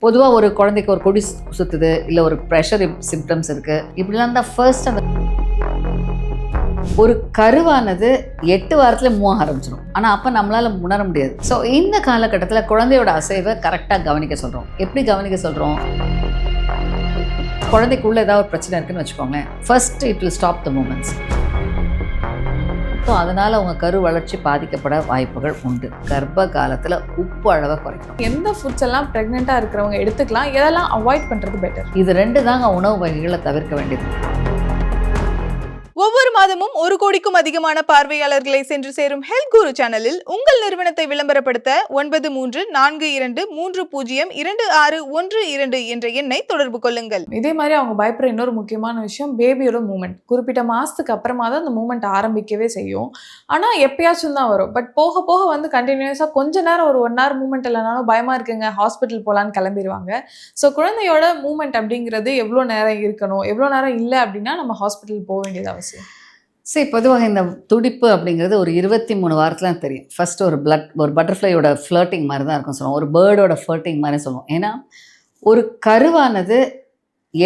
பொதுவாக ஒரு குழந்தைக்கு ஒரு கொடி சுற்றுது, இல்லை ஒரு ப்ரெஷர் சிம்டம்ஸ் இருக்குது, இப்படிலாம் தான் ஃபர்ஸ்ட் அந்த ஒரு கருவானது 8 வாரத்தில் மூவ் ஆரம்பிச்சிடும். ஆனால் அப்போ நம்மளால் உணர முடியாது. ஸோ இந்த காலகட்டத்தில் குழந்தையோட அசைவை கரெக்டாக கவனிக்க சொல்கிறோம். எப்படி கவனிக்க சொல்கிறோம்? குழந்தைக்குள்ளே ஏதாவது ஒரு பிரச்சனை இருக்குன்னு வச்சுக்கோங்களேன். First it will stop the moments. So அதனால் அவங்க கரு வளர்ச்சி பாதிக்கப்பட வாய்ப்புகள் உண்டு. கர்ப்ப காலத்தில் உப்பு அளவை குறைக்கணும். எந்த ஃபுட்ஸ் எல்லாம் ப்ரெக்னெண்ட்டாக இருக்கிறவங்க எடுத்துக்கலாம், எதெல்லாம் அவாய்ட் பண்ணுறது பெட்டர்? இது 2 தாங்க உணவு வகைகளை தவிர்க்க வேண்டியது. ஒவ்வொரு மாதமும் 1 கோடிக்கும் அதிகமான பார்வையாளர்களை சென்று சேரும் ஹெல்த் குரு சேனலில் உங்கள் நிறுவனத்தை விளம்பரப்படுத்த 9442302612 என்ற எண்ணை தொடர்பு கொள்ளுங்கள். இதே மாதிரி அவங்க பயப்படுற இன்னொரு முக்கியமான விஷயம் பேபியோட மூமெண்ட். குறிப்பிட்ட மாதத்துக்கு அப்புறமா தான் அந்த மூமெண்ட் ஆரம்பிக்கவே செய்யும். ஆனால் எப்பயாச்சும் தான் வரும். பட் போக போக வந்து கண்டினியூஸாக கொஞ்ச நேரம் ஒரு 1 hour மூமெண்ட் இல்லைனாலும் பயமாக இருக்குங்க, ஹாஸ்பிட்டல் போகலான்னு கிளம்பிடுவாங்க. ஸோ குழந்தையோட மூமெண்ட் அப்படிங்கிறது எவ்வளோ நேரம் இருக்கணும், எவ்வளோ நேரம் இல்லை அப்படின்னா நம்ம ஹாஸ்பிட்டல் போக வேண்டியது அவசியம். சரி, பொதுவாக இந்த துடிப்பு அப்படிங்கிறது ஒரு 23 வாரத்தில் தெரியும். ஃபஸ்ட்டு ஒரு பட்டர்ஃப்ளையோட ஃப்ளர்ட்டிங் மாதிரி தான் இருக்கும் சொல்லுவோம். ஒரு பேர்டோட ஃப்ளர்ட்டிங் மாதிரி சொல்லுவோம். ஏன்னா ஒரு கருவானது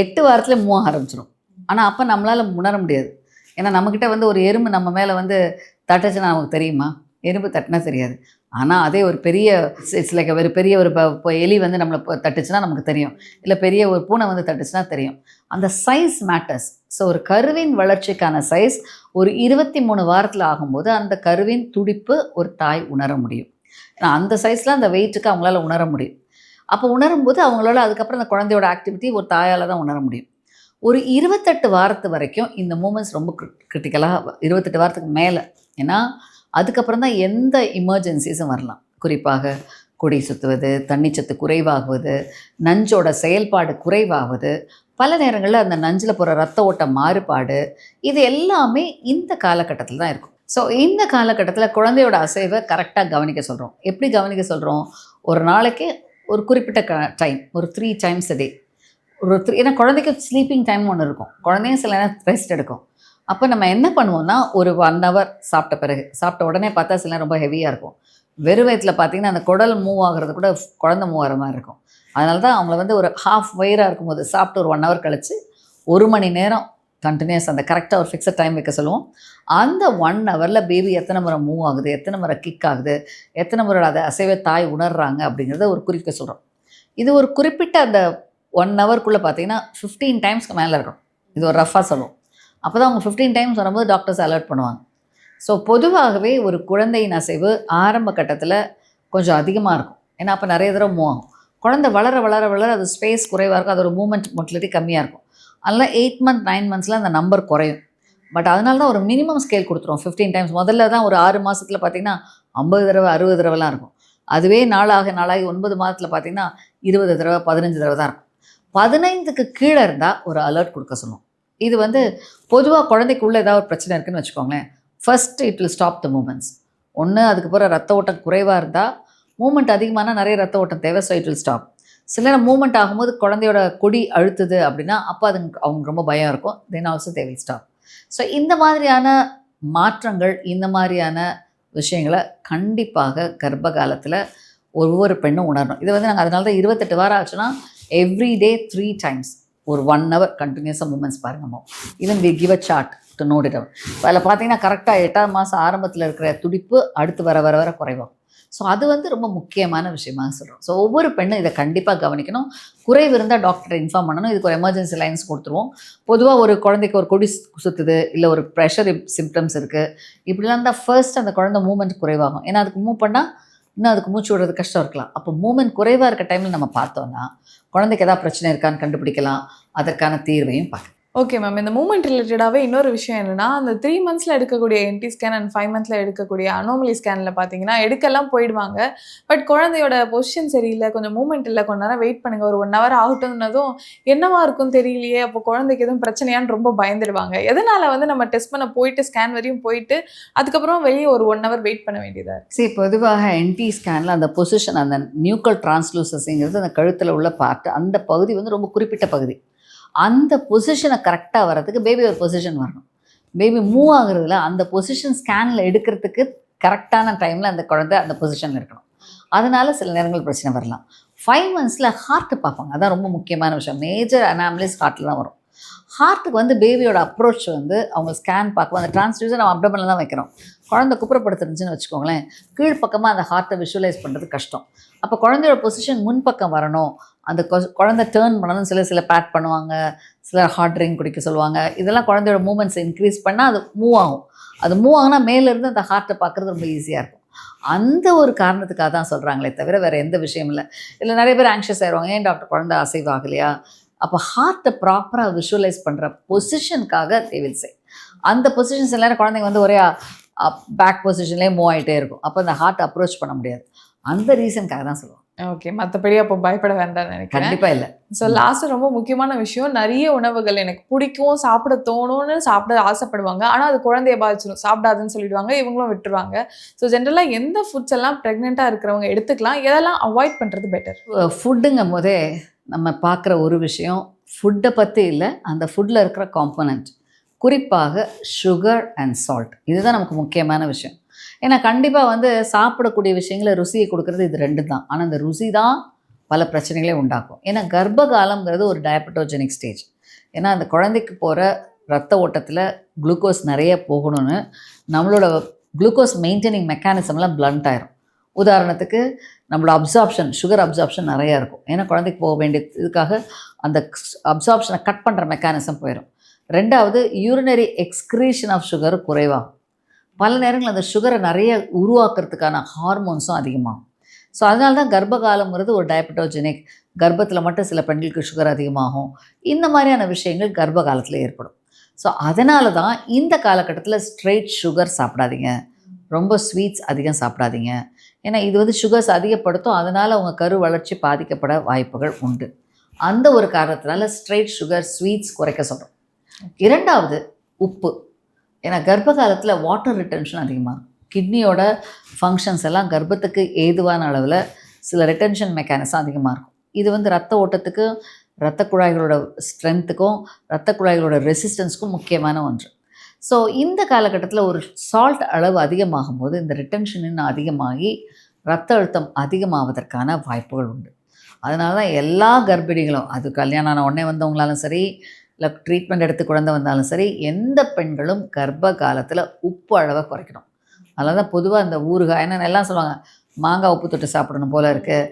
8 வாரத்தில் மூவ் ஆரம்பிச்சிடும். ஆனால் அப்போ நம்மளால் உணர முடியாது. ஏன்னா நம்மக்கிட்ட வந்து ஒரு எறும்பு நம்ம மேலே வந்து தட்டுச்சுன்னா நமக்கு தெரியுமா? எறும்பு தட்டினா தெரியாது. ஆனால் அதே ஒரு பெரிய லைக் ஒரு பெரிய ஒரு எலி வந்து நம்மளை தட்டுச்சுன்னா நமக்கு தெரியும். இல்லை பெரிய ஒரு பூனை வந்து தட்டுச்சுன்னா தெரியும். அந்த சைஸ் மேட்டர்ஸ். ஸோ ஒரு கருவின் வளர்ச்சிக்கான சைஸ் ஒரு 23 வாரத்தில் ஆகும்போது அந்த கருவின் துடிப்பு ஒரு தாய் உணர முடியும். ஏன்னா அந்த சைஸில் அந்த வெயிட்டுக்கு அவங்களால உணர முடியும். அப்போ உணரும்போது அவங்களால அதுக்கப்புறம் அந்த குழந்தையோட ஆக்டிவிட்டி ஒரு தாயால் தான் உணர முடியும். ஒரு 28 வாரத்து வரைக்கும் இந்த மூமெண்ட்ஸ் ரொம்ப கிரிட்டிக்கலாக 28 வாரத்துக்கு மேலே. ஏன்னா அதுக்கப்புறம் தான் எந்த எமர்ஜென்சிஸும் வரலாம். குறிப்பாக கொடி சுற்றுவது, தண்ணிச்சத்து குறைவாகுவது, நஞ்சோட செயல்பாடு குறைவாகுவது, பல நேரங்களில் அந்த நஞ்சில் போகிற ரத்த ஓட்ட மாறுபாடு, இது எல்லாமே இந்த காலகட்டத்தில் தான் இருக்கும். ஸோ இந்த காலகட்டத்தில் குழந்தையோட அசைவை கரெக்டாக கவனிக்க சொல்கிறோம். எப்படி கவனிக்க சொல்கிறோம்? ஒரு நாளைக்கு ஒரு குறிப்பிட்ட டைம், ஒரு 3 times a day, ஏன்னா குழந்தைக்கு ஸ்லீப்பிங் டைம் ஒன்று இருக்கும். குழந்தையும் சில நேரம் ரெஸ்ட் எடுக்கும். அப்போ நம்ம என்ன பண்ணுவோம்னா ஒரு 1 hour சாப்பிட்ட உடனே பார்த்தா சில நேரம் ரொம்ப ஹெவியாக இருக்கும். வெறும் வயிற்றில் பார்த்தீங்கன்னா அந்த குடல் மூவ் ஆகிறது கூட குழந்தை மூவ் ஆகிற மாதிரி இருக்கும். அதனால தான் அவங்கள வந்து ஒரு ஹாஃப் வயிறாக இருக்கும்போது சாப்பிட்டு ஒரு 1 hour கழித்து 1 மணி நேரம் கண்டினியூஸ் அந்த கரெக்டாக ஒரு ஃபிக்ஸட் டைம் வைக்க சொல்லுவோம். அந்த 1 hourல பேபி எத்தனை முறை மூவ் ஆகுது, எத்தனை முறை கிக் ஆகுது, எத்தனை முறை அதை அசைவை தாய் உணர்றாங்க அப்படிங்கிறத ஒரு குறிக்க சொல்கிறோம். இது ஒரு குறிப்பிட்ட அந்த 1 hourக்குள்ளே பார்த்தீங்கன்னா 15 timesக்கு மேலே இருக்கும். இது ஒரு ரஃபாக சொல்லுவோம். அப்போ தான் அவங்க 15 times வரும்போது டாக்டர்ஸ் அலர்ட் பண்ணுவாங்க. ஸோ பொதுவாகவே ஒரு குழந்தையின் அசைவு ஆரம்ப கட்டத்தில் கொஞ்சம் அதிகமாக இருக்கும். ஏன்னா அப்போ நிறைய தடவை மூவ் ஆகும். குழந்தை வளர வளர வளர அது ஸ்பேஸ் குறைவாக இருக்கும். அதோட மூமெண்ட் மொட்டிலிட்டி கம்மியாக இருக்கும். அதனால் 8 month 9 monthsல அந்த நம்பர் குறையும். பட் அதனால தான் ஒரு மினிமம் ஸ்கேல் கொடுத்துருவோம் 15 times. முதல்ல தான் ஒரு 6 மாதத்தில் பார்த்திங்கன்னா 50 தடவை 60 தடவைலாம் இருக்கும். அதுவே நாளாகி 9 மாதத்தில் பார்த்திங்கன்னா 20 தடவை 15 தடவை தான் இருக்கும். 15க்கு கீழே இருந்தால் ஒரு அலர்ட் கொடுக்க சொல்லுவோம். இது வந்து பொதுவாக குழந்தைக்குள்ளே ஏதாவது ஒரு பிரச்சனை இருக்குதுன்னு வச்சுக்கோங்களேன். First it will stop the moments. ஒன்று அதுக்கு பிறகு ரத்த ஓட்டம் குறைவாக இருந்தால், மூமெண்ட் அதிகமான நிறைய ரத்த ஓட்டம் தேவை. So it will stop. சில நேரம் மூமெண்ட் ஆகும்போது குழந்தையோட கொடி அழுத்துது அப்படின்னா அப்போ அது அவங்க ரொம்ப பயம் இருக்கும். Then also they will stop. So இந்த மாதிரியான மாற்றங்கள், இந்த மாதிரியான விஷயங்களை கண்டிப்பாக கர்ப்ப காலத்தில் ஒவ்வொரு பெண்ணும் உணரணும். இதை வந்து நாங்கள் அதனால தான் 28 வாரம் ஆச்சுன்னா எவ்ரிடே 3 times ஒரு 1 hour கண்டினியூஸாக மூமெண்ட்ஸ் பாருங்கம்மா. Even we give a chart to note it out. அதில் பார்த்தீங்கன்னா கரெக்டாக 8ஆம் மாதம் ஆரம்பத்தில் இருக்கிற துடிப்பு அடுத்து வர வர வர குறைவாகும். ஸோ அது வந்து ரொம்ப முக்கியமான விஷயமாக சொல்கிறோம். ஸோ ஒவ்வொரு பெண்ணும் இதை கண்டிப்பாக கவனிக்கணும். குறைவு இருந்தால் டாக்டரை இன்ஃபார்ம் பண்ணணும். இதுக்கு ஒரு எமர்ஜென்சி லைன்ஸ் கொடுத்துருவோம். பொதுவாக ஒரு குழந்தைக்கு ஒரு கொடி சுற்றுது, இல்லை ஒரு ப்ரெஷர் சிம்டம்ஸ் இருக்குது, இப்படிலாம் தான் ஃபர்ஸ்ட் அந்த குழந்தை மூமெண்ட் குறைவாகும். ஏன்னா அதுக்கு மூவ் பண்ணால் இன்னும் அதுக்கு மூச்சு விடுறது கஷ்டம் இருக்கலாம். அப்போ மூமெண்ட் குறைவாக இருக்க டைமில் நம்ம பார்த்தோன்னா குழந்தைக்கு எதாவது பிரச்சனை இருக்கான்னு கண்டுபிடிக்கலாம். அதற்கான தீர்வையும் பார்க்கலாம். ஓகே மேம், இந்த மூமெண்ட் ரிலேட்டடாகவே இன்னொரு விஷயம் என்னென்னா, அந்த 3 monthsல எடுக்கக்கூடிய என்டி ஸ்கேன் அண்ட் 5 monthsல எடுக்கக்கூடிய அனோமலி ஸ்கேனில் பார்த்தீங்கன்னா எடுக்கலாம் போயிடுவாங்க. பட் குழந்தையோட பொசிஷன் சரியில்லை, கொஞ்சம் மூமெண்ட் இல்லை, கொஞ்ச நேரம் வெயிட் பண்ணுங்கள், ஒரு 1 hour ஆகட்டும்னதும் என்னவா இருக்கும் தெரியலையே, அப்போ குழந்தைக்கு எதுவும் பிரச்சனையான்னு ரொம்ப பயந்துடுவாங்க. எதனால் வந்து நம்ம டெஸ்ட் பண்ண போயிட்டு ஸ்கேன் வரையும் போயிட்டு அதுக்கப்புறம் வெளியே ஒரு 1 hour வெயிட் பண்ண வேண்டியதாக இருக்குது? சரி, பொதுவாக என்டி ஸ்கேனில் அந்த பொசிஷன், அந்த நியூக்கல் டிரான்ஸ்லூசஸிங்கிறது அந்த கழுத்தில் உள்ள பார்ட், அந்த பகுதி வந்து ரொம்ப குறிப்பிட்ட பகுதி. அந்த பொசிஷனை கரெக்டாக வர்றதுக்கு பேபி ஒரு பொசிஷன் வரணும். பேபி மூவ் ஆகுறதுல அந்த பொசிஷன் ஸ்கேனில் எடுக்கிறதுக்கு கரெக்டான டைமில் அந்த குழந்தை அந்த பொசிஷனில் இருக்கணும். அதனால் சில நேரங்கள் பிரச்சனை வரலாம். 5 மந்த்ஸில் ஹார்ட்டு பார்ப்பாங்க. அதான் ரொம்ப முக்கியமான விஷயம். மேஜர் அனாமலிஸ் ஹார்ட்டில் தான் வரும். ஹார்ட்டுக்கு வந்து பேபியோட அப்ரோச் வந்து அவங்க ஸ்கேன் பார்க்கும். அந்த டிரான்ஸ்டியூசர் நம்ம அப்டமனில் தான் வைக்கிறோம். குழந்தை குப்புறப்படுத்துருந்துச்சுன்னு வச்சுக்கோங்களேன், கீழ்ப்பக்கமாக அந்த ஹார்ட்டை விஷுவலைஸ் பண்ணுறது கஷ்டம். அப்போ குழந்தையோட பொசிஷன் முன்பக்கம் வரணும், அந்த குழந்தை டேர்ன் பண்ணணும். சில பேட் பண்ணுவாங்க, சில ஹார்ட் ட்ரிங்க் குடிக்க சொல்லுவாங்க. இதெல்லாம் குழந்தையோட மூமெண்ட்ஸை இன்க்ரீஸ் பண்ணால் அது மூவ் ஆகும். அது மூவ் ஆகுனா மேலேருந்து அந்த ஹார்ட்டை பார்க்குறது ரொம்ப ஈஸியாக இருக்கும். அந்த ஒரு காரணத்துக்காக தான் சொல்கிறாங்களே தவிர வேறு எந்த விஷயம் இல்லை. இதில் நிறைய பேர் ஆங்ஷியஸ் ஆயிடுவாங்க, ஏன் டாக்டர் குழந்தை அசைவாகலையா? அப்போ ஹார்ட்டை ப்ராப்பராக விஷுவலைஸ் பண்ணுற பொசிஷனுக்காக தேவையில்லை. அந்த பொசிஷன்ஸ் எல்லாரும் குழந்தைங்க வந்து ஒரே பேக் பொசிஷன்லேயே மூவ் ஆகிட்டே இருக்கும். அப்போ அந்த ஹார்ட் அப்ரோச் பண்ண முடியாது. அந்த ரீசனுக்காக தான் சொல்லுவோம். ஓகே, மற்றபடி அப்போ பயப்பட வேண்டாம்னு நினைக்கிறேன். கண்டிப்பாக இல்லை. ஸோ லாஸ்ட்டு ரொம்ப முக்கியமான விஷயம், நிறைய உணவுகள் எனக்கு பிடிக்கும், சாப்பிட தோணும்னு சாப்பிட ஆசைப்படுவாங்க. ஆனால் அது குழந்தைய பாதிச்சிடும், சாப்பிடாதுன்னு சொல்லிடுவாங்க, இவங்களும் விட்டுருவாங்க. ஸோ ஜென்ரலாக எந்த ஃபுட்ஸ் எல்லாம் ப்ரெக்னெண்ட்டாக இருக்கிறவங்க எடுத்துக்கலாம், எதெல்லாம் அவாய்ட் பண்ணுறது பெட்டர்? ஃபுட்டுங்கும் போதே நம்ம பார்க்குற ஒரு விஷயம் ஃபுட்டை பற்றி இல்லை, அந்த ஃபுட்டில் இருக்கிற காம்போனன்ட், குறிப்பாக சுகர் அண்ட் சால்ட். இதுதான் நமக்கு முக்கியமான விஷயம். ஏன்னா கண்டிப்பாக வந்து சாப்பிடக்கூடிய விஷயங்களை ருசியை கொடுக்குறது இது 2 தான். ஆனால் அந்த ருசி தான் பல பிரச்சனைகளே உண்டாக்கும். ஏன்னா கர்ப்பகாலம்ங்கிறது ஒரு டயபெட்டோஜெனிக் ஸ்டேஜ். ஏன்னா அந்த குழந்தைக்கு போகிற ரத்த ஓட்டத்தில் குளுக்கோஸ் நிறைய போகணும்னு நம்மளோட குளுக்கோஸ் மெயின்டைனிங் மெக்கானிசம்லாம் பிளண்ட் ஆயிரும். உதாரணத்துக்கு நம்மளோட அப்சார்ப்ஷன், சுகர் அப்சார்ப்ஷன் நிறையா இருக்கும். ஏன்னா குழந்தைக்கு போக வேண்டிய இதுக்காக அந்த அப்சார்ப்ஷனை கட் பண்ணுற மெக்கானிசம் போயிடும். 2வது யூரினரி எக்ஸ்க்ரீஷன் ஆஃப் சுகர் குறைவாகும். பல நேரங்கள் அந்த சுகரை நிறைய உருவாக்குறதுக்கான ஹார்மோன்ஸும் அதிகமாகும். ஸோ அதனால தான் கர்ப்பகாலம்ங்கிறது ஒரு டயபெட்டோஜெனிக். கர்ப்பத்தில் மட்டும் சில பெண்களுக்கு சுகர் அதிகமாகும். இந்த மாதிரியான விஷயங்கள் கர்ப்ப காலத்தில் ஏற்படும். ஸோ அதனால தான் இந்த காலகட்டத்தில் ஸ்ட்ரெயிட் சுகர் சாப்பிடாதீங்க, ரொம்ப ஸ்வீட்ஸ் அதிகம் சாப்பிடாதீங்க. ஏன்னா இது வந்து சுகர்ஸ் அதிகப்படுத்தும், அதனால் அவங்க கரு வளர்ச்சி பாதிக்கப்பட வாய்ப்புகள் உண்டு. அந்த ஒரு காரணத்தினால ஸ்ட்ரெயிட் சுகர், ஸ்வீட்ஸ் குறைக்க சொல்கிறோம். 2வது உப்பு. ஏன்னா கர்ப்ப காலத்தில் வாட்டர் ரிட்டென்ஷன் அதிகமாகும். கிட்னியோட ஃபங்க்ஷன்ஸ் எல்லாம் கர்ப்பத்துக்கு ஏதுவான அளவில் சில ரிட்டென்ஷன் மெக்கானிசம் அதிகமாக இருக்கும். இது வந்து ரத்த ஓட்டத்துக்கு, இரத்த குழாய்களோட ஸ்ட்ரென்த்துக்கும், இரத்த குழாய்களோட ரெசிஸ்டன்ஸுக்கும் முக்கியமான ஒன்று. ஸோ இந்த காலகட்டத்தில் ஒரு சால்ட் அளவு அதிகமாகும் போது இந்த ரிட்டென்ஷன் இன்னும் அதிகமாகி ரத்த அழுத்தம் அதிகமாவதற்கான வாய்ப்புகள் உண்டு. அதனால தான் எல்லா கர்ப்பிணிகளும், அது கல்யாணம் ஆன உடனே வந்தவங்களாலும் சரி, இல்லை ட்ரீட்மெண்ட் எடுத்து குழந்தை வந்தாலும் சரி, எந்த பெண்களும் கர்ப்ப காலத்தில் உப்பு அளவை குறைக்கணும். அதனால தான் பொதுவாக அந்த ஊறுகாய் என்னென்ன எல்லாம் சொல்லுவாங்க, மாங்காய் உப்பு தொட்டு சாப்பிடணும் போல் இருக்குது,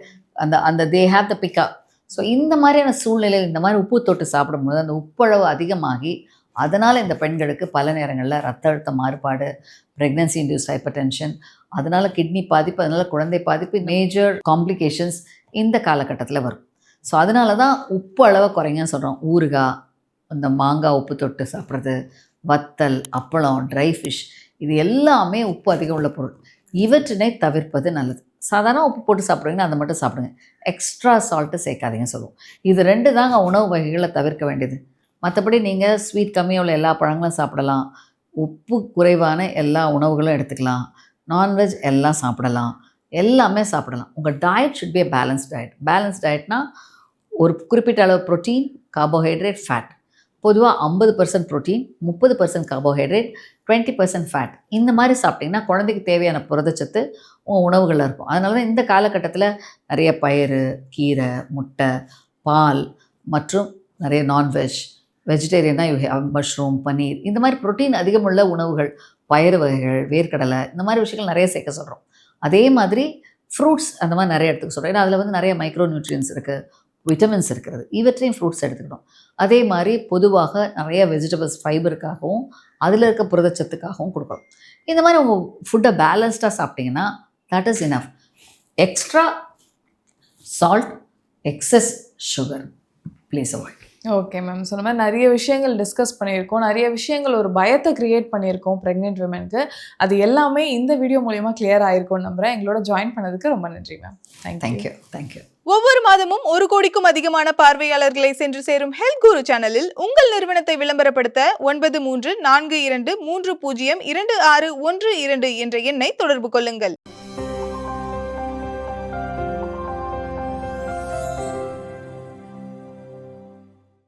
அந்த தே ஹேவ் த பிக்கா. ஸோ இந்த மாதிரியான சூழ்நிலையில் இந்த மாதிரி உப்பு தொட்டு சாப்பிடும்போது அந்த உப்பளவு அதிகமாகி அதனால் இந்த பெண்களுக்கு பல நேரங்களில் ரத்த அழுத்த மாறுபாடு, ப்ரெக்னன்சி இன்டியூஸ் ஹைப்பர் டென்ஷன், அதனால் கிட்னி பாதிப்பு, அதனால் குழந்தை பாதிப்பு, மேஜர் காம்ப்ளிகேஷன்ஸ் இந்த காலகட்டத்தில் வரும். ஸோ அதனால தான் உப்பு அளவை குறைங்கன்னு சொல்கிறோம். ஊறுகாய், இந்த மாங்காய் உப்பு தொட்டு சாப்பிட்றது, வத்தல், அப்பளம், ட்ரை ஃபிஷ், இது எல்லாமே உப்பு அதிகம் உள்ள பொருள். இவற்றினை தவிர்ப்பது நல்லது. சாதாரண உப்பு போட்டு சாப்பிட்றீங்கன்னா அதை மட்டும் சாப்பிடுங்க, எக்ஸ்ட்ரா சால்ட்டு சேர்க்காதீங்கன்னு சொல்லுவோம். இது 2 தாங்க உணவு வகைகளை தவிர்க்க வேண்டியது. மற்றபடி நீங்கள் ஸ்வீட் கம்மியாக உள்ள எல்லா பழங்களும் சாப்பிடலாம், உப்பு குறைவான எல்லா உணவுகளும் எடுத்துக்கலாம், நான்வெஜ் எல்லாம் சாப்பிடலாம், எல்லாமே சாப்பிடலாம். உங்கள் diet should be a balance diet. Balance டயட்னால் ஒரு குறிப்பிட்ட அளவு ப்ரோட்டீன், கார்போஹைட்ரேட், ஃபேட். பொதுவாக 50% ப்ரோட்டீன், 30% கார்போஹைட்ரேட், 20% ஃபேட். இந்த மாதிரி சாப்பிட்டிங்கன்னா குழந்தைக்கு தேவையான புரதச்சத்து உங்கள் உணவுகளில் இருக்கும். அதனால தான் இந்த காலகட்டத்தில் நிறைய பயிறு, கீரை, முட்டை, பால் மற்றும் நிறைய நான்வெஜ், வெஜிடேரியனாக யூ ஹேவ் மஷ்ரூம், பன்னீர், இந்த மாதிரி ப்ரோட்டீன் அதிகமுள்ள உணவுகள், பயிறு வகைகள், வேர்க்கடலை, இந்த மாதிரி விஷயங்கள் நிறைய சேர்க்க சொல்கிறோம். அதே மாதிரி ஃப்ரூட்ஸ் அந்த மாதிரி நிறைய எடுத்துக்க சொல்கிறோம். ஏன்னா அதில் வந்து நிறைய மைக்ரோ நியூட்ரியன்ஸ் இருக்குது, விட்டமின்ஸ் இருக்கிறது. இவற்றையும் ஃப்ரூட்ஸ் எடுத்துக்கணும். அதே மாதிரி பொதுவாக நிறைய வெஜிடபிள்ஸ் ஃபைபருக்காகவும் அதில் இருக்க புரதச்சத்துக்காகவும் கொடுக்கணும். இந்த மாதிரி உங்கள் ஃபுட்டை பேலன்ஸ்டாக சாப்பிட்டிங்கன்னா that is enough. Extra salt, excess sugar please avoid. Okay ma'am, சொன்ன மாதிரி நிறைய விஷயங்கள் டிஸ்கஸ் பண்ணியிருக்கோம், நிறைய விஷயங்கள் ஒரு பயத்தை கிரியேட் பண்ணியிருக்கோம் ப்ரெக்னென்ட் விமனுக்கு. அது எல்லாமே இந்த வீடியோ மூலமா கிளியர் ஆயிருக்கும்னு நம்புகிறேன். எங்களோட ஜாயின் பண்ணதுக்கு ரொம்ப நன்றி மேம். தேங்க்யூ. தேங்க்யூ. ஒவ்வொரு மாதமும் 1 கோடிக்கும் அதிகமான பார்வையாளர்களை சென்று சேரும் ஹெல்த் குரு சேனலில் உங்கள் நிறுவனத்தை விளம்பரப்படுத்த 9342302612 என்ற எண்ணை தொடர்பு கொள்ளுங்கள்.